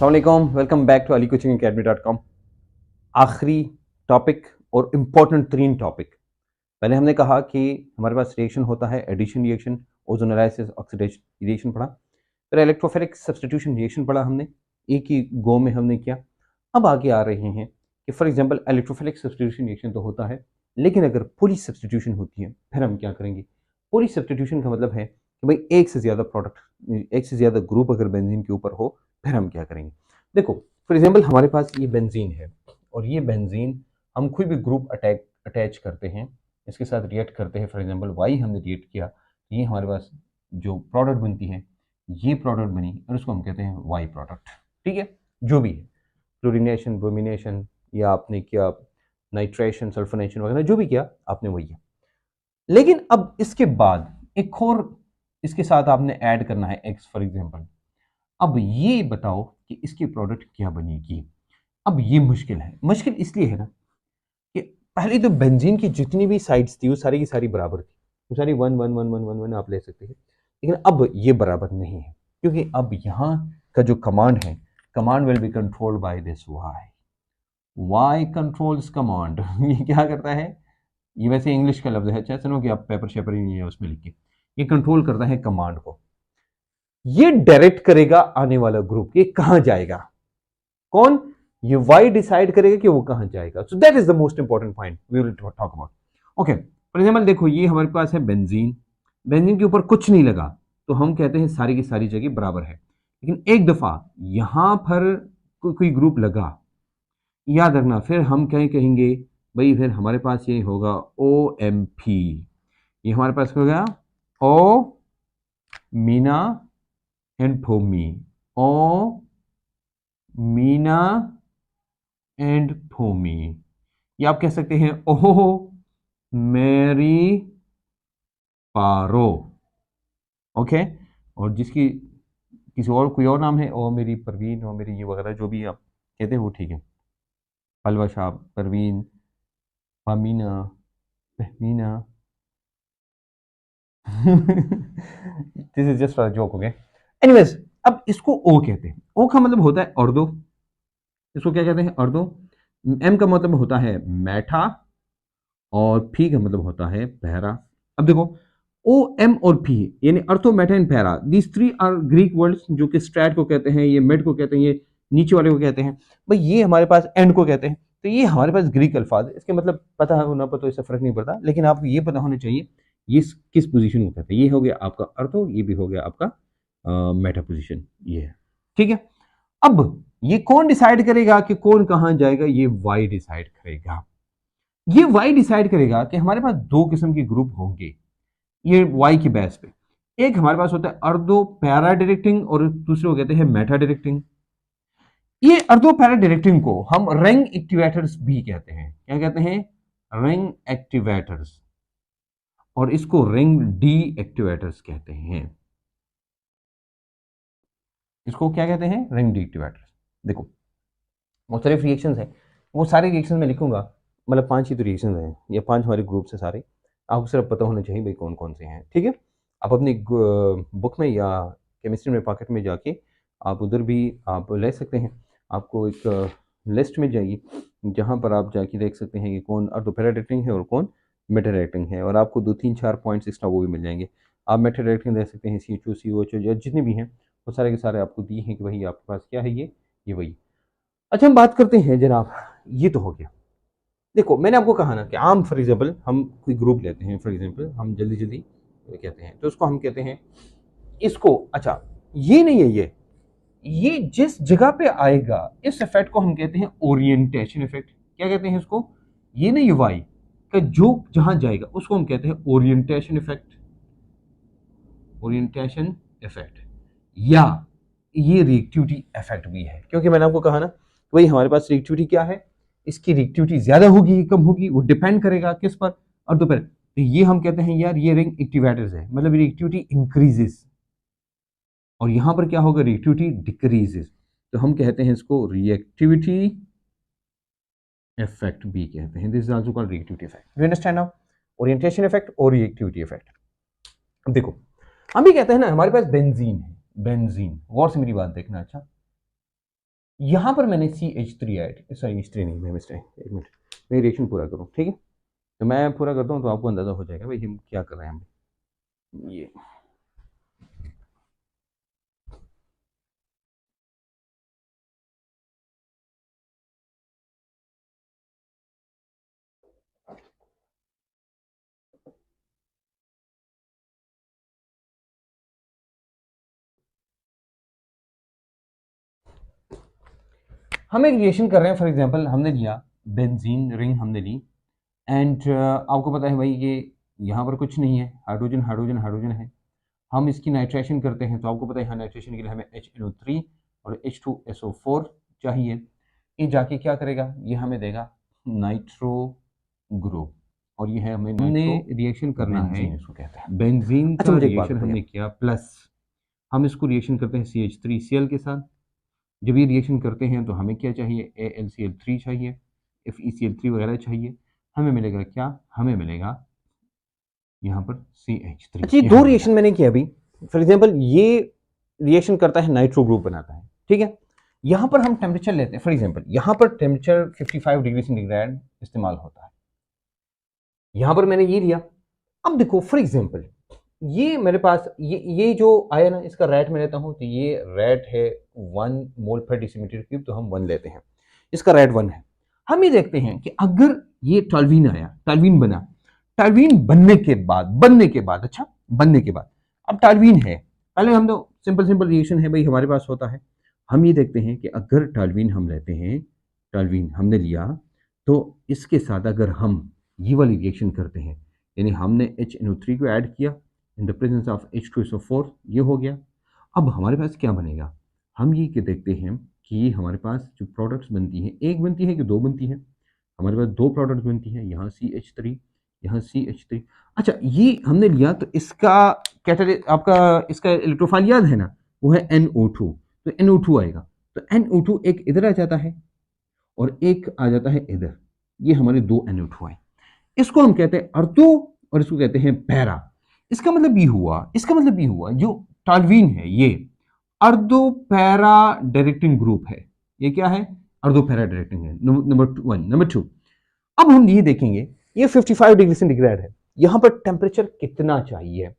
अस्सलाम welcome back to alicoachingacademy.com। आखिरी topic और इम्पोर्टेंट तरीन टॉपिक। पहले हमने कहा कि हमारे पास रिएक्शन होता है addition reaction, ozonolysis, oxidation reaction पढ़ा, फिर इलेक्ट्रोफिलिक सब्स्टिट्यूशन रिएक्शन पढ़ा हमने, एक ही गो में हमने किया। अब आगे आ रहे हैं कि for example electrophilic substitution reaction तो होता है, लेकिन अगर पूरी सब्स्टिट्यूशन होती है फिर हम क्या करेंगे। पूरी सब्स्टिट्यूशन का मतलब है कि भाई एक से ज़्यादा प्रोडक्ट, एक से ज़्यादा ग्रुप अगर बेंजीन के ऊपर हो फिर हम क्या करेंगे। देखो फॉर एग्जांपल हमारे पास ये बेंजीन है और ये बेंजीन हम कोई भी ग्रुप अटैच करते हैं, इसके साथ रिएक्ट करते हैं। फॉर एग्जांपल वाई हमने रिएक्ट किया तो ये हमारे पास जो प्रोडक्ट बनती है ये प्रोडक्ट बनी और उसको हम कहते हैं वाई प्रोडक्ट। ठीक है, जो भी है क्लोरीनेशन, ब्रोमिनेशन या आपने किया नाइट्रेशन, सल्फोनेशन वगैरह जो भी किया आपने वही किया। लेकिन अब इसके बाद एक और इसके साथ आपने ऐड करना है एक्स फॉर एग्जांपल। अब ये बताओ कि इसकी प्रोडक्ट क्या बनेगी। अब ये मुश्किल है, मुश्किल इसलिए है ना कि पहले तो बेंजीन की जितनी भी साइड्स थी वो सारी की सारी बराबर थी, वो सारी one one one one one one आप ले सकते हैं। लेकिन अब ये बराबर नहीं है, क्योंकि अब यहाँ का जो कमांड है, command will be controlled by this Y. Y controls command. ये क्या करता है, ये वैसे इंग्लिश का लफ्ज है, चाहे सुनो कि आप पेपर शेपर ही नहीं है उसमें लिख के, ये कंट्रोल करता है कमांड को। ये डायरेक्ट करेगा आने वाला ग्रुप ये कहां जाएगा। कौन? ये वाई डिसाइड करेगा कि वो कहां जाएगा। So that is the most important point we will talk about. Okay, for example देखो ये हमारे पास है बेंजीन, बेंजीन के ऊपर कुछ नहीं लगा तो हम कहते हैं सारी की सारी जगह बराबर है। लेकिन एक दफा यहां पर कोई ग्रुप लगा, याद रखना, फिर हम क्या कहेंगे भाई, फिर हमारे पास ये होगा ओ एम पी। ये हमारे पास हो गया ओ मीना एंड फोमी, ओ मीना एंड फोमी। ये आप कह सकते हैं ओहो मेरी पारो। ओके, और जिसकी किसी और कोई और नाम है, ओ मेरी परवीन, ओ मेरी ये वगैरह जो भी आप कहते हैं वो ठीक है। हलवा Shah, Parveen, Famina, Fahmina. This is just for joke. Okay, anyways अब इसको ओ कहते हैं। ओ का मतलब होता है अर्दो, इसको क्या कहते हैं, अर्दो। एम का मतलब होता है मैठा और फी का मतलब होता है पैरा। अब देखो ओ एम और फी यानी ortho, meta and para, these three are Greek words, जो कि स्ट्रैट को कहते हैं, ये मिड को कहते हैं, ये नीचे वाले को कहते हैं, भाई ये हमारे पास एंड को कहते हैं। तो ये हमारे पास ग्रीक अल्फाज है, इसके मतलब पता है ना पता, इससे फर्क नहीं पड़ता, लेकिन आपको ये पता होना चाहिए ये किस पोजीशन को कहते हैं। ये हो गया आपका अर्थो, ये भी हो गया आपका मेटा पोजीशन, ये है। ठीक है, अब ये कौन डिसाइड करेगा कि कौन कहां जाएगा, ये वाई डिसाइड करेगा। ये वाई डिसाइड करेगा कि हमारे पास दो किस्म के ग्रुप होंगे ये वाई की बेस पे। एक हमारे पास होता है अर्धो पैरा डायरेक्टिंग और दूसरे को कहते हैं मेटा डायरेक्टिंग। ये अर्धो पैरा डायरेक्टिंग को हम रिंग एक्टिवेटर्स भी कहते हैं। क्या कहते हैं? Ring activators. और इसको रिंग डी एक्टिवेटर्स कहते हैं। इसको क्या कहते हैं? Ring D activators. देखो मुख्तलिफ रिएक्शंस हैं, वो सारे रिएक्शन में लिखूंगा, मतलब 5 ही तो रिएक्शंस हैं, ये 5 हमारे ग्रुप से सारे, आपको सिर्फ पता होना चाहिए भाई कौन कौन से हैं। ठीक है, आप अपनी बुक में या केमिस्ट्री में पॉकेट में जाके आप उधर भी आप ले सकते हैं। आपको एक लिस्ट मिल जाएगी जहाँ पर आप जाके देख सकते हैं कि कौन ऑर्थोपेरा डायरेक्टिंग है और कौन मेटा डायरेक्टिंग है, और आपको 2 3 4 पॉइंट्स एक्स्ट्रा वो भी मिल जाएंगे। आप मेटा डायरेक्टिंग देख सकते हैं, CHO COH या जितने भी हैं वो सारे के सारे आपको दिए हैं कि भाई आपके पास क्या है, ये वही। अच्छा हम बात करते हैं जनाब, ये तो हो गया। देखो मैंने आपको कहा ना कि आम फॉर एग्जाम्पल हम कोई ग्रुप लेते हैं, फॉर एग्जाम्पल हम जल्दी जल्दी कहते हैं तो उसको हम कहते हैं इसको, अच्छा ये नहीं है, ये जिस जगह पे आएगा इस इफेक्ट को हम कहते हैं ओरिएंटेशन इफेक्ट। क्या कहते हैं इसको? ये नहीं वाई का जो जहां जाएगा उसको हम कहते हैं ओरिएंटेशन इफेक्ट, ओरिएंटेशन इफेक्ट, या ये रिएक्टिविटी इफेक्ट भी है। क्योंकि मैंने आपको कहा ना वही हमारे पास रिएक्टिविटी क्या है, इसकी रिएक्टिविटी ज्यादा होगी कम होगी वो डिपेंड करेगा किस पर, और तो पर तो ये हम कहते हैं यार ये रिंग एक्टिवेटर्स है, मतलब रिएक्टिविटी इंक्रीजेस, और यहां पर क्या होगा, रिएक्टिविटी डिक्रीजेस, तो हम कहते हैं इसको रिएक्टिविटी इफेक्ट भी कहते हैं। This is also called reactivity effect. You understand now? Orientation effect और रिएक्टिविटी इफेक्ट। अब देखो हम भी कहते हैं ना हमारे पास बेंजीन है, बेंजीन, गौर से मेरी बात देखना। अच्छा यहाँ पर मैंने CH3 ऐड, सॉरी H3 नहीं, मैं मिस्टेक, एक मिनट, मैं रिएक्शन पूरा करूँ, ठीक है? तो मैं पूरा करता हूँ तो आपको अंदाज़ा हो जाएगा भाई हम क्या कर रहे हैं। हम ये हम एक रिएक्शन कर रहे हैं, फॉर एग्जांपल हमने लिया बेंजीन रिंग हमने ली, एंड आपको पता है भाई ये यहाँ पर कुछ नहीं है, हाइड्रोजन हाइड्रोजन हाइड्रोजन है। हम इसकी नाइट्रेशन करते हैं तो आपको पता है यहाँ नाइट्रेशन के लिए हमें HNO3 और H2SO4 चाहिए। ये जाके क्या करेगा, ये हमें देगा नाइट्रो ग्रुप, और ये है हमें हमने रिएक्शन करना है, इसको कहते हैं बेंजीन का रिएक्शन हमने किया, प्लस हम इसको रिएक्शन करते हैं CH3Cl के साथ। जब ये रिएक्शन करते हैं तो हमें क्या चाहिए, AlCl3 चाहिए, FeCl3 वगैरह चाहिए। हमें मिलेगा क्या, हमें मिलेगा यहाँ पर CH3। अच्छा, दो रिएक्शन मैंने किया अभी, फॉर एग्जांपल ये रिएक्शन करता है नाइट्रो ग्रुप बनाता है, ठीक है? यहाँ पर हम टेम्परेचर लेते हैं, फॉर एग्जांपल यहाँ पर टेम्परेचर 55 डिग्री सेंटीग्रेड इस्तेमाल होता है। यहाँ पर मैंने ये लिया। अब देखो फॉर एग्जांपल ये मेरे पास ये जो आया ना, इसका रेट मैं लेता हूँ तो ये रेट है 1 मोल पर डेसीमीटर क्यूब, तो हम 1 लेते हैं, इसका रेट 1 है। हम ये देखते हैं कि अगर ये टॉल्वीन आया, टॉल्वीन बना, टॉल्वीन बनने के बाद अच्छा बनने के बाद, अब टॉल्वीन है, पहले हम तो सिंपल रिएक्शन है भाई हमारे पास होता है। हम ये देखते हैं कि अगर टॉल्वीन हम लेते हैं, टॉल्वीन हमने लिया, तो इसके साथ अगर हम ये वाली रिएक्शन करते हैं, यानी हमने HNO3 को ऐड किया in the presence of H2SO4, ये हो गया। अब हमारे पास क्या बनेगा, हम ये कि देखते हैं कि ये हमारे पास जो प्रोडक्ट्स बनती हैं, एक बनती है कि दो बनती है, हमारे पास दो प्रोडक्ट्स बनती हैं, यहाँ CH3, यहाँ CH3। अच्छा, ये हमने लिया तो इसका कैटालिस्ट आपका इसका इलेक्ट्रोफाइल याद है ना, वो है NO2, तो NO2 आएगा, तो NO2 एक इधर आ जाता है और एक आ जाता है इधर, ये हमारे दो NO2 आए। इसको हम कहते हैं अर्धो और इसको कहते हैं पैरा। इसका मतलब ये हुआ जो टॉल्वीन है ये अर्धो पैरा डायरेक्टिंग ग्रुप है। ये क्या है, अर्धो पैरा डायरेक्टिंग है, नंबर 1। नंबर 2, अब हम ये देखेंगे ये 55 डिग्री सेंटीग्रेड है, यहां पर टेम्परेचर कितना चाहिए,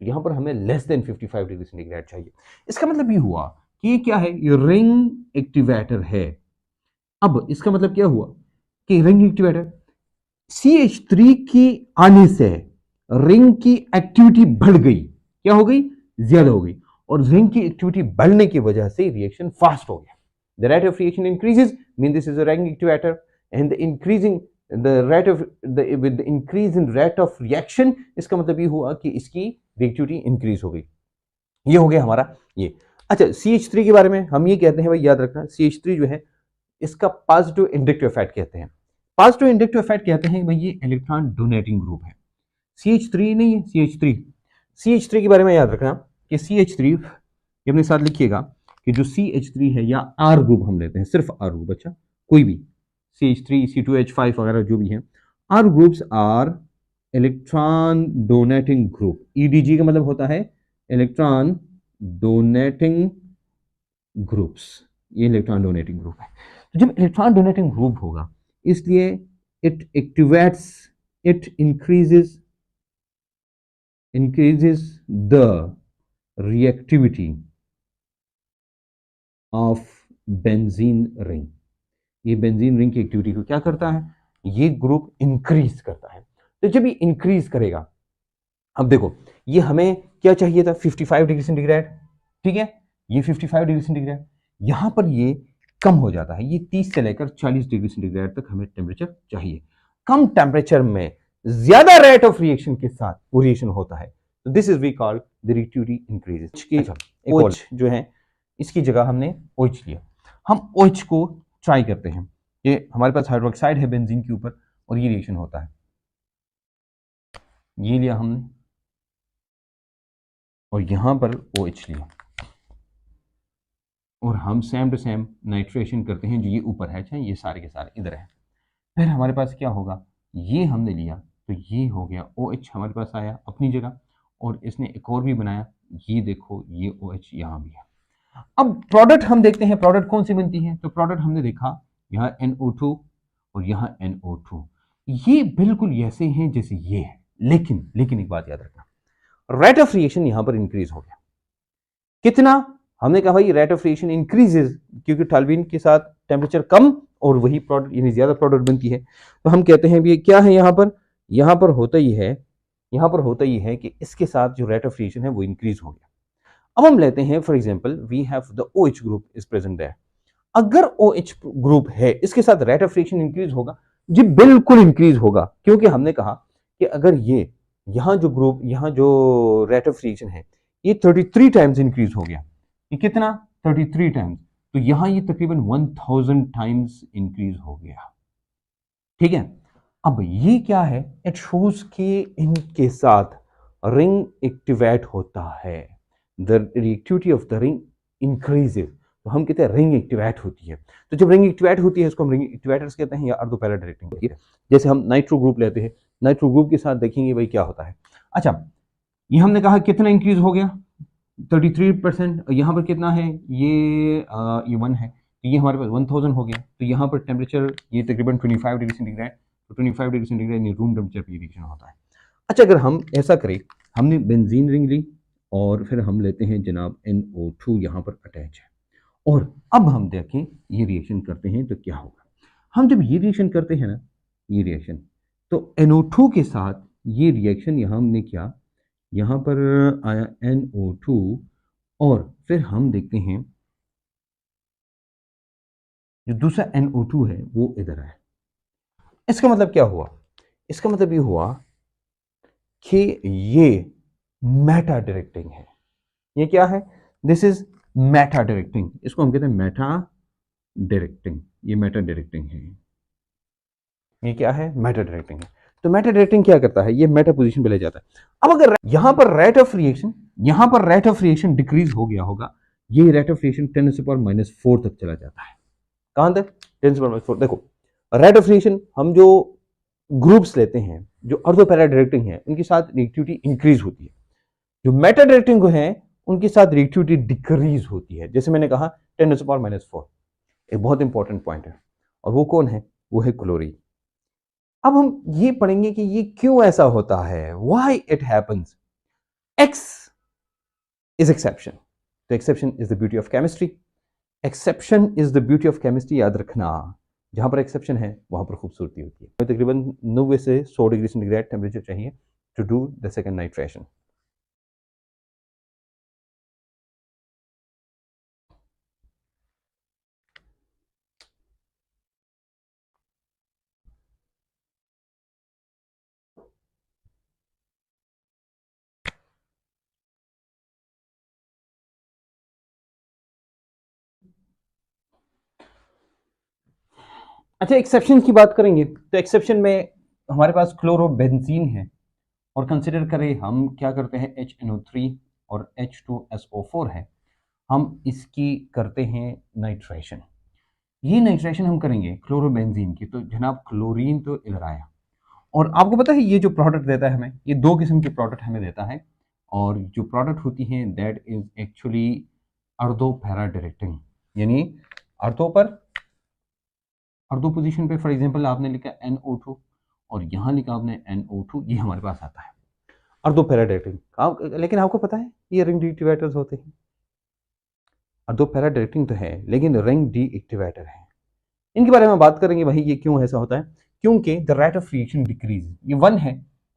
यहां पर हमें लेस देन 55 डिग्री सेंटीग्रेड चाहिए। इसका मतलब ये हुआ कि ये क्या है, ये रिंग एक्टिवेटर है। अब इसका मतलब क्या हुआ कि रिंग एक्टिवेटर CH3 की आने से रिंग की एक्टिविटी बढ़ गई, क्या हो गई, ज्यादा हो गई, और रिंग की एक्टिविटी बढ़ने की वजह से रिएक्शन फास्ट हो गया। The rate of reaction increases, mean this is a ring activator, and the increasing the rate of with the increase in rate of reaction, इसका मतलब ये हुआ कि इसकी रिएक्टिविटी इंक्रीज हो गई। ये हो गया हमारा ये। अच्छा, CH3 के बारे में हम ये कहते हैं भाई, याद रखना CH3 जो है इसका पॉजिटिव इंडक्टिव इफेक्ट कहते हैं। पॉजिटिव इंडक्टिव इफेक्ट कहते हैं भाई ये इलेक्ट्रॉन डोनेटिंग ग्रुप है। CH3 नहीं है, CH3 के बारे में याद रखना कि CH3 ये अपने साथ लिखिएगा कि जो CH3 है या R ग्रुप हम लेते हैं, सिर्फ R ग्रुप, अच्छा कोई भी CH3 C2H5 वगैरह जो भी है, R groups are electron donating group. EDG का मतलब होता है इलेक्ट्रॉन डोनेटिंग ग्रुप्स, ये इलेक्ट्रॉन डोनेटिंग ग्रुप है। तो जब इलेक्ट्रॉन डोनेटिंग ग्रुप होगा, इसलिए it activates, it increases the reactivity of benzene ring। ये बेंजीन रिंग की एक्टिविटी को क्या करता है, ये ग्रुप इंक्रीज करता है। तो जब ये इंक्रीज करेगा, अब देखो ये हमें क्या चाहिए था, 55 डिग्री सेंटीग्रेड, ठीक है, ये 55 डिग्री सेंटीग्रेड, यहां पर ये कम हो जाता है, ये 30 से लेकर 40 डिग्री सेंटीग्रेड तक हमें टेम्परेचर चाहिए। कम टेम्परेचर में ज्यादा रेट ऑफ रिएक्शन के साथ वो रिएक्शन होता है, तो this is we called the reactivity increases. OH जो है इसकी जगह हमने OH लिया, हम OH को ट्राई करते हैं। ये हमारे पास हाइड्रोक्साइड है बेंजीन के ऊपर और ये रिएक्शन होता है, ये लिया हमने और यहां पर OH लिया, और हम सेम टू सेम नाइट्रेशन करते हैं, जो ये ऊपर है, अच्छा ये सारे के सारे इधर है। फिर हमारे पास क्या होगा, ये हमने लिया तो ये हो गया OH हमारे पास आया अपनी जगह, और इसने एक और भी बनाया, ये देखो ये OH यहाँ भी है। अब प्रोडक्ट हम देखते हैं, प्रोडक्ट कौन सी बनती है, तो प्रोडक्ट हमने देखा यहाँ NO2 और यहाँ NO2, ये बिल्कुल ऐसे हैं जैसे ये है, लेकिन एक बात याद रखना, रेट ऑफ रिएक्शन यहां पर इंक्रीज हो गया। कितना, हमने कहा भाई रेट ऑफ रिएक्शन इंक्रीजेस, क्योंकि टॉल्यूइन के साथ टेम्परेचर कम और वही प्रोडक्ट यानी ज्यादा प्रोडक्ट बनती है, तो हम कहते हैं भी क्या है यहां पर होता ही है, यहां पर होता ही है कि इसके साथ जो रेट ऑफ रिएक्शन है वो इंक्रीज हो गया। अब हम लेते हैं for example we have the OH group is present there, अगर OH ग्रुप है इसके साथ रेट ऑफ रिएक्शन इंक्रीज होगा जी, बिल्कुल इंक्रीज होगा, क्योंकि हमने कहा कि अगर ये यहाँ जो ग्रुप, यहाँ जो रेट ऑफ रिएक्शन है ये 33 टाइम्स इंक्रीज हो गया, ये कितना 33 टाइम्स, तो यहाँ ये तकरीबन 1000 टाइम्स इंक्रीज हो गया। ठीक है, अब ये क्या है, इट शोज कि इनके साथ रिंग एक्टिवेट होता है, the reactivity of the ring increases, तो हम कहते हैं रिंग एक्टिवेट होती है। तो जब रिंग एक्टिवेट होती है इसको हम रिंग एक्टिवेटर्स कहते हैं या अर्धो पैरा डायरेक्टिंग होती है। जैसे हम नाइट्रो ग्रुप लेते हैं, नाइट्रो ग्रुप के साथ देखेंगे भाई क्या होता है। अच्छा, ये हमने कहा कितना इंक्रीज हो गया 33%, यहाँ पर कितना है ये 1 है, तो ये हमारे पास 1000 हो गया, तो यहाँ पर टेम्परेचर ये तकरीबन 25 डिग्री सेंटीग्रेड, तो 25 डिग्री सेंटीग्रेड रूम टेम्परेचर पर रिएक्शन होता है। अच्छा, अगर हम ऐसा करें, हमने बेंजीन रिंग ली और फिर हम लेते हैं जनाब NO2 यहाँ पर अटैच है, और अब हम देखें ये रिएक्शन करते हैं तो क्या होगा। हम जब ये रिएक्शन करते हैं ना, ये रिएक्शन, तो NO2 के साथ ये रिएक्शन यहाँ हमने किया, यहाँ पर आया NO2 और फिर हम देखते हैं जो दूसरा NO2 है वो इधर आया। इसका मतलब क्या हुआ, इसका मतलब ये हुआ कि ये मेटा डायरेक्टिंग है। ये क्या है, दिस इज मेटा डायरेक्टिंग, इसको हम कहते हैं मेटा डायरेक्टिंग, ये मेटा डायरेक्टिंग है। ये क्या है, मेटा डायरेक्टिंग है। तो मेटा डायरेक्टिंग क्या करता है, ये मेटा पोजीशन पे ले जाता है। अब अगर यहां पर रेट ऑफ रिएक्शन, यहां पर रेट ऑफ रिएक्शन डिक्रीज हो गया होगा, ये रेट ऑफ रिएक्शन 10⁻⁴ तक चला जाता है। कहां तक, 10⁻⁴। देखो रेट ऑफ रिएक्शन हम जो ग्रुप्स लेते हैं जो अर्धो पैरा डायरेक्टिंग है उनके साथ रिएक्टिविटी इंक्रीज होती है, जो मेटा डायरेक्टिंग है उनके साथ रिएक्टिविटी डिक्रीज होती है। जैसे मैंने कहा 10⁻⁴, एक बहुत इंपॉर्टेंट पॉइंट है, और वो कौन है, वो है क्लोरीन। अब हम ये पढ़ेंगे कि ये क्यों ऐसा होता है, why it happens। X is exception, तो exception is the beauty of chemistry, exception is the beauty of chemistry, याद रखना, जहां पर exception है वहां पर खूबसूरती होती है। तकरीबन 90 से 100 डिग्री सेंटीग्रेड टेम्परेचर चाहिए to do the second nitration. अच्छा, एक्सेप्शन की बात करेंगे तो एक्सेप्शन में हमारे पास क्लोरोबेंजीन है, और कंसिडर करें हम क्या करते हैं HNO3 और H2SO4 है, हम इसकी करते हैं नाइट्रेशन। ये नाइट्रेशन हम करेंगे क्लोरोबेंजीन की, तो जनाब क्लोरीन तो इधर आया, और आपको पता है ये जो प्रोडक्ट देता है हमें, ये 2 किस्म के प्रोडक्ट हमें देता है, और जो प्रोडक्ट होती हैं that is actually ortho para directing, यानी अर्धो पर, अर्धो पोजीशन पे फॉर एग्जांपल आपने लिखा NO2 और यहाँ लिखा आपने NO2, ये हमारे पास आता है अर्धो पैरा डायरेक्टिंग। लेकिन आपको पता है ये रिंग डीएक्टिवेटर्स होते हैं, अर्धो पैरा डायरेक्टिंग तो है लेकिन रिंग डीएक्टिवेटर है। इनके बारे में बात करेंगे भाई ये क्यों ऐसा होता है, क्योंकि the rate of reaction decrease, ये 1 है,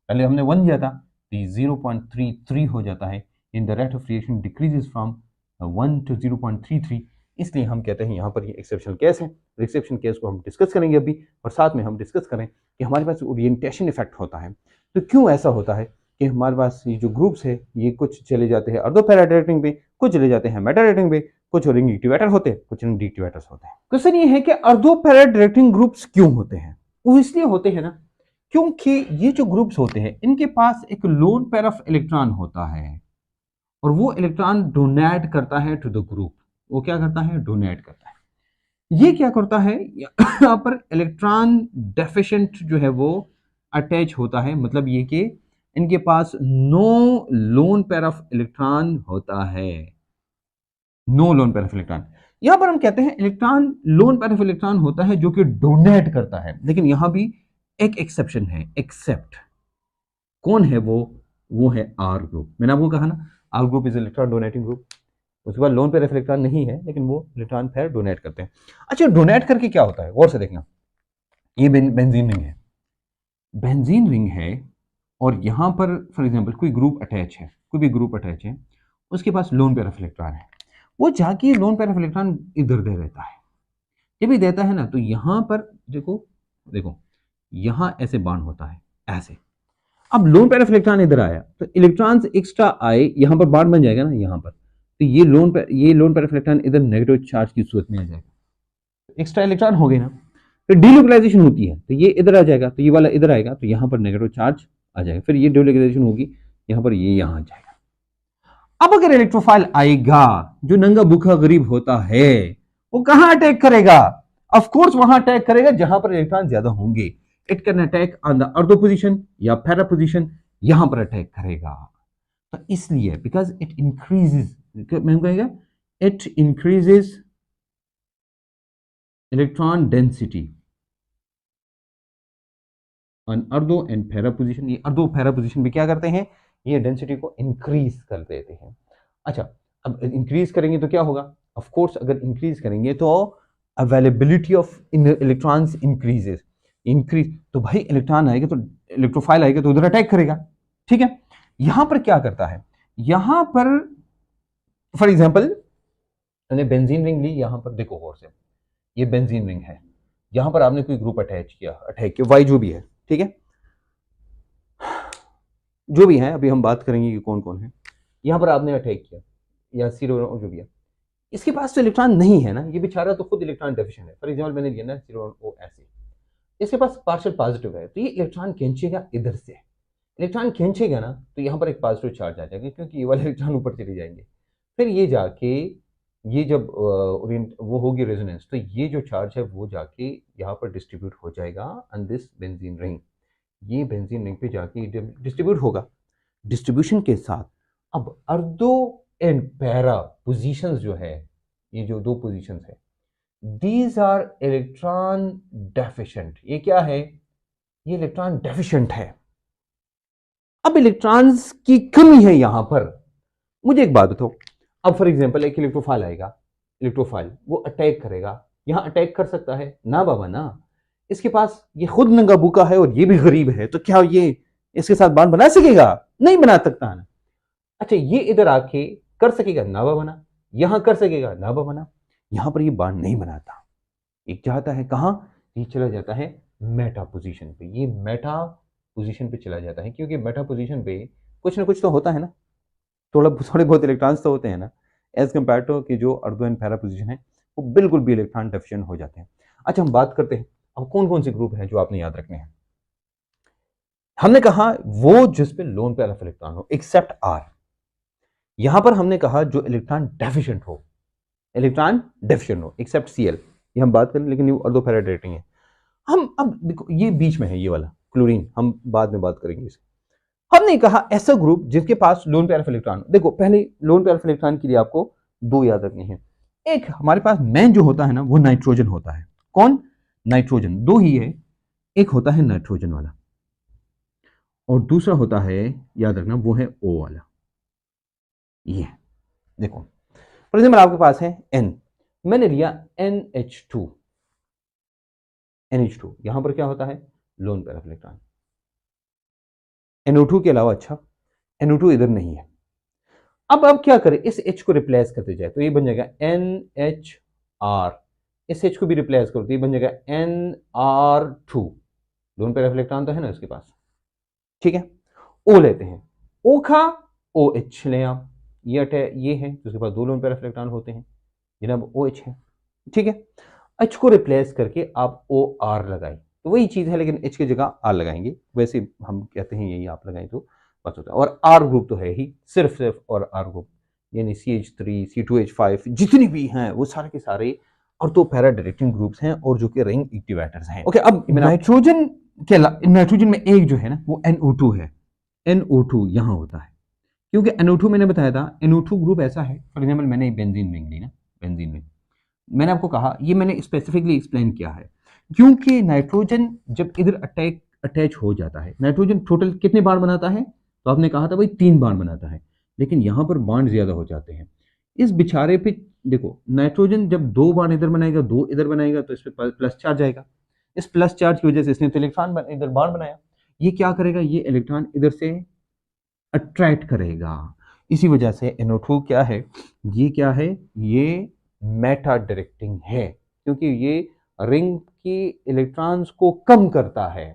पहले हमने 1 दिया था, तो ये 0.33 हो जाता है, in the rate of reaction decreases from 1 to 0.33, इसलिए हम कहते हैं यहाँ पर ये एक्सेप्शनल केस है। एक्सेप्शनल केस को हम डिस्कस करेंगे अभी, और साथ में हम डिस्कस करें कि हमारे पास ओरिएंटेशन इफेक्ट होता है, तो क्यों ऐसा होता है कि हमारे पास ये जो ग्रुप्स है ये कुछ चले जाते हैं अर्धो पैरा डायरेक्टिंग पे, कुछ चले जाते हैं मेटा डायरेक्टिंग पे, कुछ रिंग एक्टिवेटर होते हैं, कुछ रिंग डीएक्टिवेटर्स होते हैं। क्वेश्चन ये है कि अर्धो पैरा डायरेक्टिंग ग्रुप्स क्यों होते हैं, वो इसलिए होते हैं ना क्योंकि ये जो ग्रुप्स होते हैं इनके पास एक लोन पेयर ऑफ इलेक्ट्रॉन होता है, और वो इलेक्ट्रॉन डोनेट करता है टू द ग्रुप। वो क्या करता है, डोनेट करता है। ये क्या करता है, यहाँ पर इलेक्ट्रॉन डेफिशिएंट जो है वो अटैच होता है, मतलब ये कि इनके पास no lone pair of electron होता है। No lone pair of electron. यहां पर हम कहते हैं electron lone pair of electron होता है जो कि डोनेट करता है, लेकिन यहां भी एक एक्सेप्शन है, एक्सेप्ट कौन है वो है आर ग्रुप। मैंने आपको कहा ना R group is electron donating group. उसके बाद लोन पेयर ऑफ इलेक्ट्रॉन नहीं है, लेकिन वो इलेक्ट्रॉन पेयर डोनेट करते हैं। अच्छा, डोनेट करके क्या होता है, गौर से देखना। ये बेंजीन रिंग है, बेंजीन रिंग है, और यहां पर फॉर एग्जांपल कोई ग्रुप अटैच है, कोई भी ग्रुप अटैच है, उसके पास लोन पेयर ऑफ इलेक्ट्रॉन है, वो जाके लोन पेयर ऑफ इलेक्ट्रॉन इधर दे देता है। जब भी देता है ना, तो यहां पर देखो देखो, यहां ऐसे बाउंड होता है ऐसे। अब लोन पेयर ऑफ इलेक्ट्रॉन इधर आया, तो इलेक्ट्रॉन्स एक्स्ट्रा आए, यहां पर बाउंड बन जाएगा ना यहां पर, तो ये लोन पेयर ऑफ इलेक्ट्रॉन इधर नेगेटिव चार्ज की सूरत में आ जाएगा, एक्स्ट्रा इलेक्ट्रॉन हो गए ना। फिर डीलोकलाइजेशन होती है, तो ये इधर आ जाएगा, तो ये वाला इधर आएगा, तो यहां पर नेगेटिव चार्ज आ जाएगा। फिर ये डीलोकलाइजेशन होगी, यहां पर ये यहां आ जाएगा। अब अगर इलेक्ट्रोफाइल आएगा, जो नंगा भूखा गरीब होता है, वो कहां अटैक करेगा? ऑफ कोर्स वहां अटैक करेगा जहां पर इलेक्ट्रॉन ज्यादा होंगे। It can attack on the ortho position या पैरा पोजीशन, यहां पर अटैक करेगा। तो इसलिए बिकॉज इट इंक्रीजेस, मैं कहेगा it increases electron density on ortho and para position. ये अर्धो पैरा पोजीशन भी क्या करते हैं, ये डेंसिटी को इंक्रीज कर देते हैं। अच्छा, अब इंक्रीज करेंगे तो क्या होगा? ऑफ कोर्स अगर इंक्रीज करेंगे तो availability of electrons increases, increase तो भाई इलेक्ट्रॉन आएगा, तो इलेक्ट्रोफाइल आएगा तो उधर अटैक करेगा। ठीक है, यहां पर क्या करता है, यहां पर फॉर एग्जांपल मैंने बेंजीन रिंग ली, यहां पर देखो गौर से, ये बेंजीन रिंग है, यहां पर आपने कोई ग्रुप अटैच किया, अटैक किया, वाई जो भी है, ठीक है, जो भी है, अभी हम बात करेंगे कि कौन कौन है। यहां पर आपने अटैक किया या सीरो जो भी है, इसके पास तो इलेक्ट्रॉन नहीं है ना, ये बेचारा तो खुद इलेक्ट्रॉन डेफिशिएंट है। फॉर एग्जांपल मैंने लिया ना सीरो ओ ऐसे, इसके पास पार्शियल पॉजिटिव है, तो ये इलेक्ट्रॉन खींचेगा इधर से, इलेक्ट्रॉन खींचेगा ना, तो यहाँ पर एक पॉजिटिव चार्ज आ जाएगा, क्योंकि ये वाले इलेक्ट्रॉन ऊपर चले जाएंगे। फिर ये जाके ये जब वो होगी रेजोनेंस, तो ये जो चार्ज है वो जाके यहाँ पर डिस्ट्रीब्यूट हो जाएगा ऑन दिस बेंजीन रिंग। ये बेंजीन रिंग पे जाके डिस्ट्रीब्यूट होगा। डिस्ट्रीब्यूशन के साथ अब अर्धो एंड पैरा पोजीशंस जो है, ये जो दो पोजीशंस है, दीज आर इलेक्ट्रॉन डेफिशिएंट। ये क्या है? ये इलेक्ट्रॉन डेफिशिएंट है। अब इलेक्ट्रॉन्स की कमी है यहां पर। मुझे एक बात बताओ, अब फॉर एग्जांपल एक इलेक्ट्रोफाइल आएगा, इलेक्ट्रोफाइल वो अटैक करेगा, यहां अटैक कर सकता है ना बाबा ना, इसके पास ये खुद नंगा भूखा है और ये भी गरीब है, तो क्या ये इसके साथ बांध बना सकेगा? नहीं बना सकता ना। अच्छा, ये इधर आके कर सकेगा ना बाबा ना, यहां कर सकेगा ना बाबा ना, यहां पर ये बांध नहीं बनाता। एक जाता है कहां, ये चला जाता है मेटा पोजीशन पे, ये मेटा पोजीशन पे चला जाता है, क्योंकि मेटा पोजीशन पे कुछ ना कुछ तो होता है ना, थोड़े बहुत इलेक्ट्रॉन्स तो होते हैं ना, एज कम्पेयर टू कि जो अर्धो एंड पैरा पोजीशन है वो बिल्कुल भी इलेक्ट्रॉन डेफिशिएंट हो जाते हैं। अच्छा, हम बात करते हैं अब कौन कौन से ग्रुप हैं जो आपने याद रखने हैं। हमने कहा वो जिसपे लोन पेयर ऑफ इलेक्ट्रॉन हो एक्सेप्ट आर। यहां पर हमने कहा जो इलेक्ट्रॉन डेफिशिएंट हो, इलेक्ट्रॉन डेफिशिएंट हो एक्सेप्ट सीएल, ये हम बात करें, लेकिन ये अर्धो पैरा रेटिंग है। हम अब देखो ये बीच में है, ये वाला क्लोरीन, हम बाद में बात करेंगे इसे। हमने कहा ऐसा ग्रुप जिसके पास लोन पेयर ऑफ इलेक्ट्रॉन। देखो पहले लोन पेयर ऑफ इलेक्ट्रॉन के लिए आपको दो याद रखने हैं। एक हमारे पास मेन जो होता है ना वो नाइट्रोजन होता है। कौन? नाइट्रोजन। दो ही है, एक होता है नाइट्रोजन वाला और दूसरा होता है, याद रखना, वो है ओ वाला। ये देखो फॉर एग्जाम्पल आपके पास है N, मैंने लिया NH2, NH2 यहां पर क्या होता है? Loan pair of electron. NO2 के अलावा, अच्छा NO2 इधर नहीं है। अब क्या करें, इस H को रिप्लेस करते जाए तो ये बन जाएगा NHR, इस H को भी रिप्लेस करो तो ये बन जाएगा NR2। Loan pair of electron तो है ना इसके पास, ठीक है। O लेते हैं, O का OH लें आप, ये है जिसके पास दो लोन पेयर ऑफ इलेक्ट्रॉन होते हैं, जनाब OH है, ठीक है। H को रिप्लेस करके आप OR लगाएं, तो वही चीज है लेकिन H की जगह R लगाएंगे, वैसे हम कहते हैं यही आप लगाएं तो बस होता है। और R ग्रुप तो है ही, सिर्फ और R ग्रुप, यानी CH3 C2H5 जितने भी हैं वो सारे के सारे ऑर्थो पैरा डायरेक्टिंग ग्रुप्स हैं और जो कि रिंग एक्टिवेटर्स हैं। ओके, अब नाइट्रोजन के नाइट्रोजन में एक जो है ना वो NO2 है, NO2 यहां होता है, क्योंकि NO2 मैंने बताया था, NO2 ग्रुप ऐसा है, फॉर एग्जाम्पल मैंने बेंजीन रिंग ली ना, बेंजीन रिंग, मैंने आपको कहा, ये मैंने स्पेसिफिकली एक्सप्लेन किया है, क्योंकि नाइट्रोजन जब इधर अटैच हो जाता है, नाइट्रोजन टोटल कितने बाण बनाता है, तो आपने कहा था भाई 3 बाण बनाता है, लेकिन यहाँ पर बाण ज्यादा हो जाते हैं इस बेचारे पे। देखो नाइट्रोजन जब 2 बाण इधर बनाएगा, 2 इधर बनाएगा, तो इस पे प्लस चार्ज आएगा, इस प्लस चार्ज की वजह से इसने तो इलेक्ट्रॉन इधर बाण बनाया, ये क्या करेगा, ये इलेक्ट्रॉन इधर से अट्रैक्ट करेगा। इसी वजह से NO2 क्या है, ये क्या है, ये मेटा डायरेक्टिंग है, क्योंकि ये रिंग की इलेक्ट्रॉन्स को कम करता है,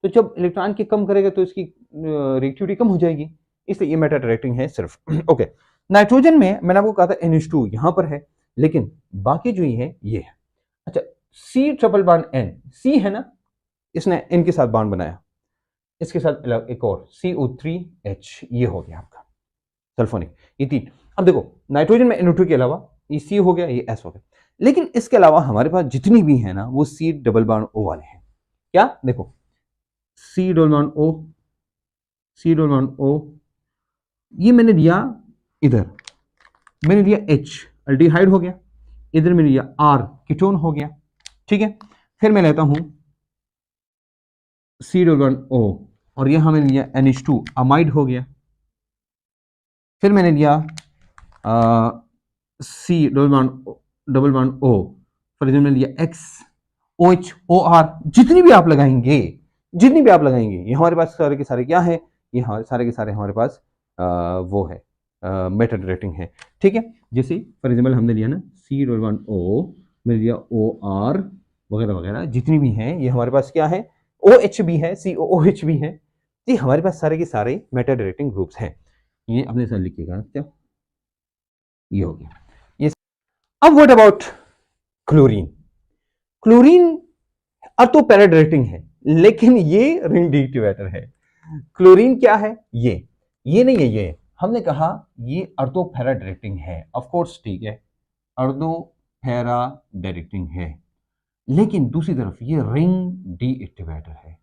तो जब इलेक्ट्रॉन की कम करेगा तो इसकी रिएक्टिविटी कम हो जाएगी, इसलिए ये मेटा डायरेक्टिंग है सिर्फ। ओके, नाइट्रोजन में मैंने आपको कहा था NH2 यहां पर है, लेकिन बाकी जो ये है। अच्छा, C triple bond N, C है ना, इसने N के साथ बॉन्ड बनाया, इसके साथ एक और CO3H, ये हो गया आपका सल्फोनिक, ये 3। अब देखो नाइट्रोजन में NO2 के अलावा ये C हो गया, ये S हो गया, लेकिन इसके अलावा हमारे पास जितनी भी है ना वो C डबल बॉन्ड O वाले हैं। क्या, देखो C double bond O, C double bond O, ये मैंने दिया, इधर मैंने दिया H अल्डिहाइड हो गया, इधर मैंने दिया R कीटोन हो गया, ठीक है। फिर मैं लेता हूं C डबल बॉन्ड O, और यहां मैंने लिया NH2 अमाइड हो गया, फिर मैंने लिया C double bond O, for example लिया X OH OR, जितनी भी आप लगाएंगे, ये हमारे पास सारे के सारे क्या है, ये सारे के सारे हमारे पास वो है मेटा डायरेक्टिंग है, ठीक है। जैसे फॉर एग्जाम्पल हमने लिया ना C डबल बॉन्ड O, मैंने लिया OR वगैरह वगैरह, जितनी भी हैं ये हमारे पास क्या है, OH भी है, COOH भी है, ये हमारे पास सारे के सारे मेटा डायरेक्टिंग ग्रुप्स हैं। ये अपने साथ लिखिएगा, क्या ये हो गया ये। अब व्हाट अबाउट क्लोरीन, क्लोरीन तो पैरा डायरेक्टिंग है, लेकिन ये रिंग डीएक्टिवेटर है। क्लोरीन क्या है, ये नहीं है, ये हमने कहा ये अर्धो पैरा डायरेक्टिंग है, ऑफ कोर्स ठीक है, अर्धो पैरा डायरेक्टिंग है, लेकिन दूसरी तरफ ये रिंग डीएक्टिवेटर है।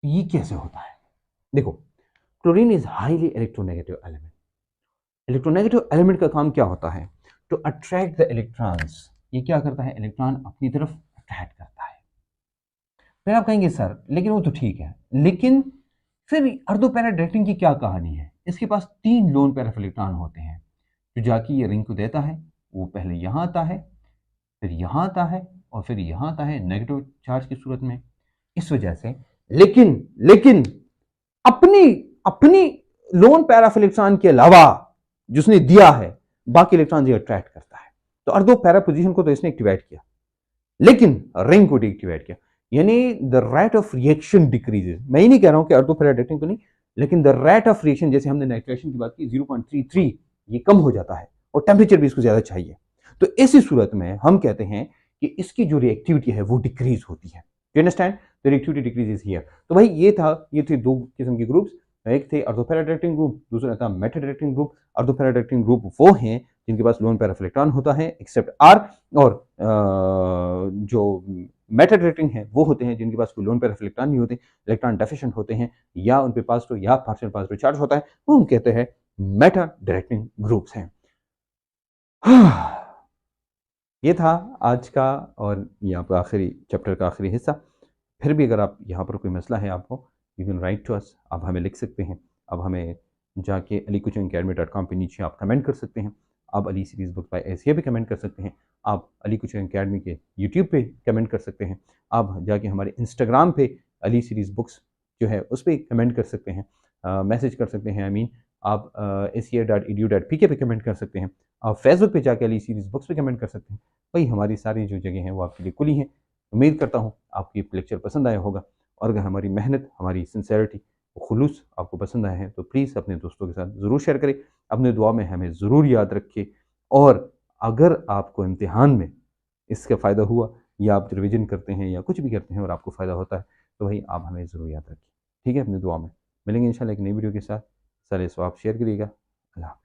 ये कैसे होता है, देखो chlorine is highly electronegative element, electronegative element का काम क्या होता है, टू अट्रैक्ट द इलेक्ट्रॉन्स, ये क्या करता है, इलेक्ट्रॉन अपनी तरफ अट्रैक्ट करता है। फिर आप कहेंगे सर लेकिन वो तो ठीक है, लेकिन फिर अर्धो पैरा डायरेक्टिंग की क्या कहानी है, इसके पास 3 लोन पैरा इलेक्ट्रॉन होते हैं, जो जाके ये रिंग को देता है, वो पहले यहाँ आता है, फिर यहाँ आता है, और फिर यहाँ आता है नेगेटिव चार्ज की सूरत में, इस वजह से। लेकिन अपनी अपनी लोन पैरा इलेक्ट्रॉन के अलावा जिसने दिया है, बाकी इलेक्ट्रॉन ये अट्रैक्ट करता है, तो अर्धो पैरा पोजीशन को तो इसने एक्टिवेट किया, लेकिन रिंग को डीएक्टिवेट किया, यानी the rate of reaction decreases. मैं ही नहीं कह रहा हूं कि अर्धो पैरा डायरेक्टिंग तो नहीं, लेकिन द रेट ऑफ रिएक्शन, जैसे हमने नाइट्रेशन की बात की 0.33, ये कम हो जाता है, और टेम्परेचर भी इसको ज्यादा चाहिए, तो ऐसी सूरत में हम कहते हैं कि इसकी जो रिएक्टिविटी है वो डिक्रीज होती है। You understand, the reactivity decreases here. तो भाई ये थे 2 किस्म के ग्रुप्स, एक थे अर्धो पैरा डायरेक्टिंग ग्रुप, दूसरा था meta directing group. Ortho para directing group वो हैं जिनके पास लोन पैरा इलेक्ट्रॉन होता है एक्सेप्ट R, और जो मेटा डायरेक्टिंग है वो होते हैं जिनके पास कोई लोन पैरा इलेक्ट्रॉन नहीं होते, इलेक्ट्रॉन डेफिशिएंट होते हैं, या उन पे पॉजिटिव या पार्शियल पॉजिटिव चार्ज होता है, वो हम कहते हैं मेटा डायरेक्टिंग ग्रुप्स हैं। ये था आज का, और यहाँ पर आखिरी चैप्टर का आखिरी हिस्सा। फिर भी अगर आप यहाँ पर कोई मसला है आपको, you can write to us, आप हमें लिख सकते हैं, अब हमें जाके alikochingacademy.com पे नीचे आप कमेंट कर सकते हैं, आप अली सीरीज़ बुक्स बाय एसिया पे कमेंट कर सकते हैं, आप अली कोचिंग अकेडमी के यूट्यूब पे कमेंट कर सकते हैं, आप जाके हमारे इंस्टाग्राम पे अली सीरीज़ बुक्स जो है उस पर कमेंट कर सकते हैं, मैसेज कर सकते हैं, आप asia.edu.pk पे कमेंट कर सकते हैं, आप फेसबुक पे जाके अली सीरीज़ बुक्स पे कमेंट कर सकते हैं। भाई हमारी सारी जो जगह हैं वो आपके लिए खुली हैं। उम्मीद करता हूँ आपको ये लेक्चर पसंद आया होगा, और अगर हमारी मेहनत, हमारी सिंसेरिटी, खुलूस आपको पसंद आए हैं तो प्लीज़ अपने दोस्तों के साथ ज़रूर शेयर करें, अपने दुआ में हमें ज़रूर याद रखें, और अगर आपको इम्तिहान में इसका फ़ायदा हुआ, या आप रिविज़न करते हैं या कुछ भी करते हैं और आपको फ़ायदा होता है, तो भाई आप हमें ज़रूर याद रखें, ठीक है, अपनी दुआ में। मिलेंगे इंशाल्लाह एक नई वीडियो के साथ। सारे सवाब शेयर करिएगा। अल्लाह।